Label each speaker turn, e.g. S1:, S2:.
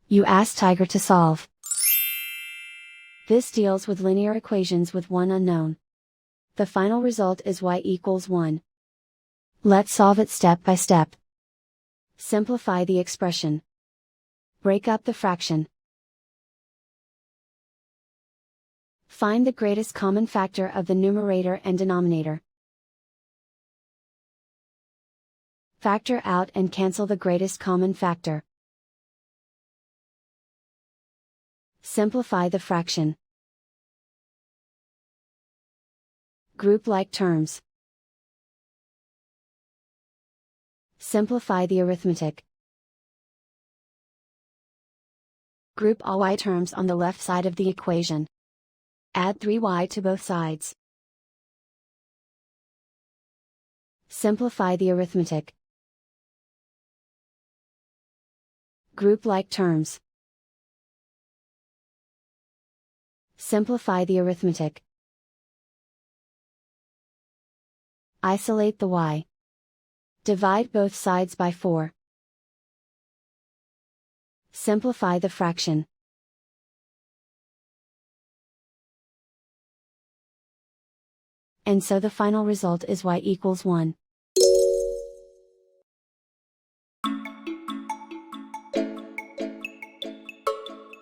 S1: You ask Tiger to solve. This deals with linear equations with one unknown. The final result is y equals 1. Let's solve it step by step. Simplify the expression. Break up the fraction. Find the greatest common factor of the numerator and denominator. Factor out and cancel the greatest common factor. Simplify the fraction. Group like terms. Simplify the arithmetic. Group all y terms on the left side of the equation. Add 3y to both sides. Simplify the arithmetic. Group like terms. Simplify the arithmetic. Isolate the y. Divide both sides by 4. Simplify the fraction. And so the final result is y equals 1.